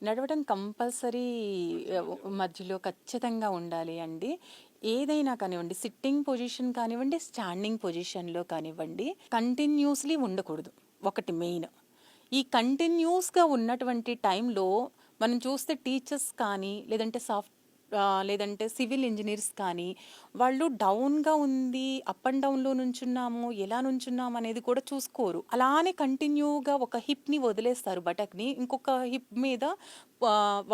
నడవడం కంపల్సరీ మధ్యలో ఖచ్చితంగా ఉండాలి అండి. ఏదైనా కానివ్వండి, సిట్టింగ్ పొజిషన్ కానివ్వండి, స్టాండింగ్ పొజిషన్‌లో కానివ్వండి, కంటిన్యూస్‌లీ ఉండకూడదు. ఒకటి మెయిన్. ఈ కంటిన్యూస్‌గా ఉన్నటువంటి టైంలో మనం చూస్తే టీచర్స్ కానీ, లేదంటే సివిల్ ఇంజినీర్స్ కానీ, వాళ్ళు డౌన్‌గా ఉంది, అప్ అండ్ డౌన్‌లో నుంచున్నాము, ఎలా నుంచున్నాము అనేది కూడా చూసుకోరు. అలానే కంటిన్యూగా ఒక హిప్‌ని వదిలేస్తారు బటక్‌ని. ఇంకొక హిప్ మీద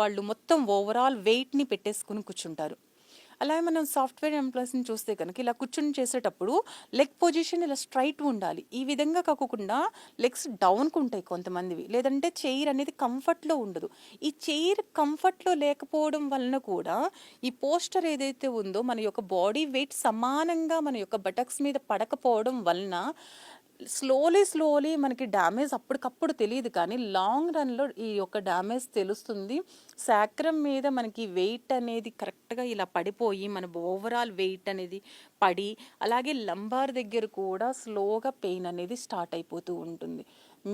వాళ్ళు మొత్తం ఓవరాల్ వెయిట్‌ని పెట్టేసుకొని కూర్చుంటారు. అలాగే మనం సాఫ్ట్వేర్ ఎంప్లాయీస్ని చూస్తే కనుక ఇలా కూర్చుని చేసేటప్పుడు లెగ్ పొజిషన్ ఇలా స్ట్రైట్ ఉండాలి. ఈ విధంగా కాకుండా లెగ్స్ డౌన్కి ఉంటాయి కొంతమందివి, లేదంటే చైర్ అనేది కంఫర్ట్లో ఉండదు. ఈ చైర్ కంఫర్ట్లో లేకపోవడం వలన కూడా ఈ పోస్టర్ ఏదైతే ఉందో మన యొక్క బాడీ వెయిట్ సమానంగా మన యొక్క బటక్స్ మీద పడకపోవడం వలన స్లోలీ మనకి డ్యామేజ్ అప్పటికప్పుడు తెలియదు, కానీ లాంగ్ రన్లో ఈ యొక్క డ్యామేజ్ తెలుస్తుంది. శాక్రం మీద మనకి వెయిట్ అనేది కరెక్ట్గా ఇలా పడిపోయి మన ఓవరాల్ వెయిట్ అనేది పడి, అలాగే లంబార్ దగ్గర కూడా స్లోగా పెయిన్ అనేది స్టార్ట్ అయిపోతూ ఉంటుంది.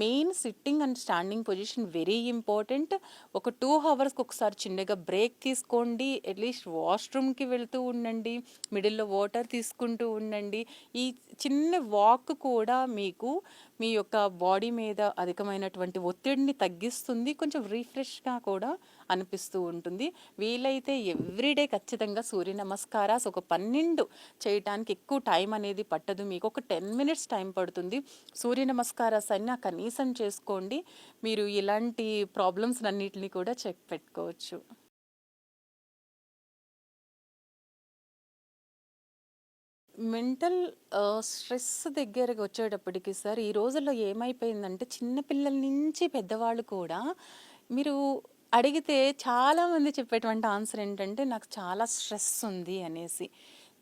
Main sitting and standing position very important. ఒక 2 అవర్స్కి ఒకసారి చిన్నగా బ్రేక్ తీసుకోండి. అట్లీస్ట్ వాష్రూమ్కి వెళ్తూ ఉండండి, మిడిల్లో వాటర్ తీసుకుంటూ ఉండండి. ఈ చిన్న వాక్ కూడా మీకు మీ యొక్క బాడీ మీద అధికమైనటువంటి ఒత్తిడిని తగ్గిస్తుంది. కొంచెం రిఫ్రెష్గా కూడా అనిపిస్తూ ఉంటుంది. వీలైతే ఎవ్రీడే ఖచ్చితంగా సూర్య నమస్కారాస్ ఒక 12 చేయటానికి ఎక్కువ టైం అనేది పట్టదు. మీకు ఒక 10 మినిట్స్ టైం పడుతుంది. సూర్య నమస్కారాస్ అయినా కనీసం చేసుకోండి. మీరు ఇలాంటి ప్రాబ్లమ్స్ అన్నిటిని కూడా చెక్ పెట్టుకోవచ్చు. మెంటల్ స్ట్రెస్ దగ్గరకి వచ్చేటప్పటికి సార్, ఈ రోజుల్లో ఏమైపోయిందంటే చిన్నపిల్లల నుంచి పెద్దవాళ్ళు కూడా మీరు అడిగితే చాలామంది చెప్పేటువంటి ఆన్సర్ ఏంటంటే నాకు చాలా స్ట్రెస్ ఉంది అనేసి.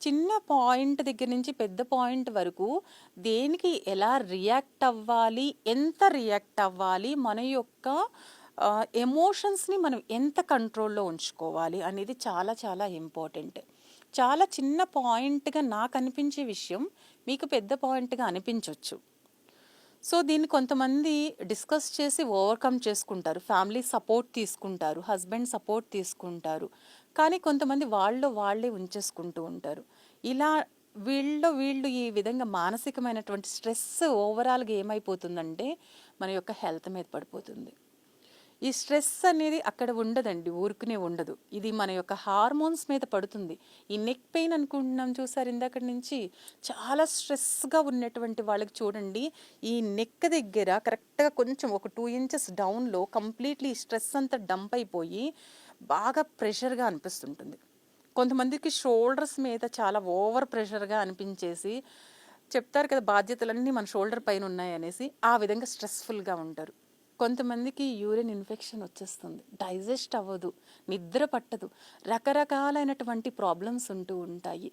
చిన్న పాయింట్ దగ్గర నుంచి పెద్ద పాయింట్ వరకు దేనికి ఎలా రియాక్ట్ అవ్వాలి, ఎంత రియాక్ట్ అవ్వాలి, మన యొక్క ఎమోషన్స్ని మనం ఎంత కంట్రోల్లో ఉంచుకోవాలి అనేది చాలా చాలా ఇంపార్టెంట్. చాలా చిన్న పాయింట్గా నాకు అనిపించే విషయం మీకు పెద్ద పాయింట్గా అనిపించవచ్చు. సో దీన్ని కొంతమంది డిస్కస్ చేసి ఓవర్కమ్ చేసుకుంటారు, ఫ్యామిలీ సపోర్ట్ తీసుకుంటారు, హస్బెండ్ సపోర్ట్ తీసుకుంటారు. కానీ కొంతమంది వాళ్ళే ఉంచేసుకుంటూ ఉంటారు. ఇలా వీళ్ళు ఈ విధంగా మానసికమైనటువంటి స్ట్రెస్ ఓవరాల్గా ఏమైపోతుందంటే మన యొక్క హెల్త్ మీద పడిపోతుంది. ఈ స్ట్రెస్ అనేది అక్కడ ఉండదండి, ఊరుకునే ఉండదు. ఇది మన యొక్క హార్మోన్స్ మీద పడుతుంది. ఈ నెక్ పెయిన్ అనుకుంటున్నాం చూసారు ఇందాక నుంచి, చాలా స్ట్రెస్గా ఉన్నటువంటి వాళ్ళకి చూడండి, ఈ నెక్ దగ్గర కరెక్ట్గా కొంచెం ఒక 2 ఇంచెస్ డౌన్లో కంప్లీట్లీ స్ట్రెస్ అంతా డంప్ అయిపోయి బాగా ప్రెషర్గా అనిపిస్తుంటుంది. కొంతమందికి షోల్డర్స్ మీద చాలా ఓవర్ ప్రెషర్గా అనిపించేసి చెప్తారు కదా, బాధ్యతలన్నీ మన షోల్డర్ పైన ఉన్నాయనేసి. ఆ విధంగా స్ట్రెస్ఫుల్గా ఉంటారు. కొంతమందికి యూరిన్ ఇన్ఫెక్షన్ వచ్చేస్తుంది, డైజెస్ట్ అవ్వదు, నిద్ర పట్టదు, రకరకాలైనటువంటి ప్రాబ్లమ్స్ ఉంటూ ఉంటాయి.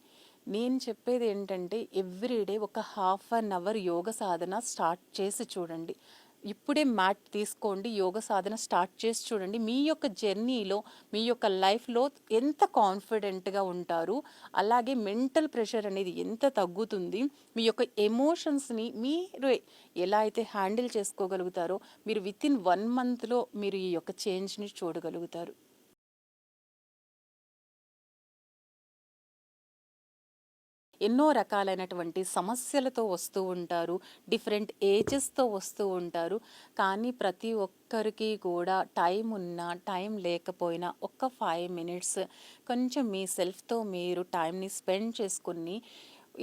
నేను చెప్పేది ఏంటంటే ఎవ్రీడే ఒక హాఫ్ అన్ అవర్ యోగ సాధన స్టార్ట్ చేసి చూడండి. ఇప్పుడే మ్యాట్ తీసుకోండి, యోగ సాధన స్టార్ట్ చేసి చూడండి. మీ యొక్క జర్నీలో, మీ యొక్క లైఫ్లో ఎంత కాన్ఫిడెంట్గా ఉంటారు, అలాగే మెంటల్ ప్రెషర్ అనేది ఎంత తగ్గుతుంది, మీ యొక్క ఎమోషన్స్ని మీరు ఎలా అయితే హ్యాండిల్ చేసుకోగలుగుతారో మీరు వితిన్ 1 మంత్లో మీరు ఈ యొక్క చేంజ్ని చూడగలుగుతారు. ఎన్నో రకాలైనటువంటి సమస్యలతో వస్తూ ఉంటారు, డిఫరెంట్ ఏజెస్తో వస్తూ ఉంటారు. కానీ ప్రతి ఒక్కరికి కూడా టైం ఉన్నా టైం లేకపోయినా ఒక్క 5 మినిట్స్ కొంచెం మీ సెల్ఫ్తో మీరు టైంని స్పెండ్ చేసుకుని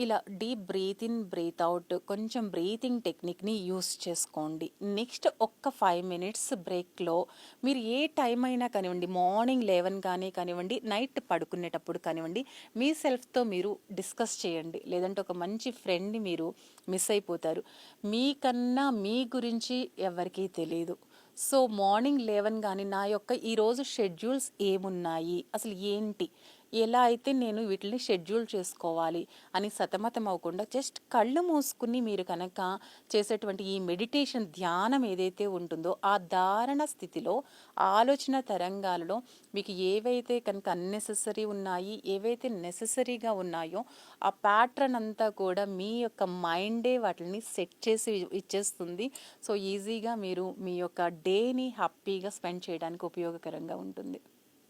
ఇలా deep breathe in breathe out కొంచెం బ్రీతింగ్ టెక్నిక్ని యూస్ చేసుకోండి. నెక్స్ట్ ఒక్క 5 మినిట్స్ బ్రేక్లో మీరు ఏ టైం అయినా కానివ్వండి, మార్నింగ్ 11 కానీ కానివ్వండి, నైట్ పడుకునేటప్పుడు కానివ్వండి, మీ సెల్ఫ్తో మీరు డిస్కస్ చేయండి. లేదంటే ఒక మంచి ఫ్రెండ్ని మీరు మిస్ అయిపోతారు. మీకన్నా మీ గురించి ఎవరికీ తెలియదు. సో మార్నింగ్ 11 కానీ నా యొక్క ఈరోజు షెడ్యూల్స్ ఏమున్నాయి, అసలు ఏంటి, ఎలా అయితే నేను వీటిని షెడ్యూల్ చేసుకోవాలి అని సతమతం అవ్వకుండా జస్ట్ కళ్ళు మూసుకుని మీరు కనుక చేసేటువంటి ఈ మెడిటేషన్ ధ్యానం ఏదైతే ఉంటుందో ఆ ధారణ స్థితిలో ఆలోచన తరంగాలలో మీకు ఏవైతే కనుక అన్నెసెసరీ ఉన్నాయి, ఏవైతే నెససరీగా ఉన్నాయో ఆ ప్యాటర్న్ అంతా కూడా మీ యొక్క మైండే వాటిని సెట్ చేసి ఇచ్చేస్తుంది. సో ఈజీగా మీరు మీ యొక్క డేని హ్యాపీగా స్పెండ్ చేయడానికి ఉపయోగకరంగా ఉంటుంది.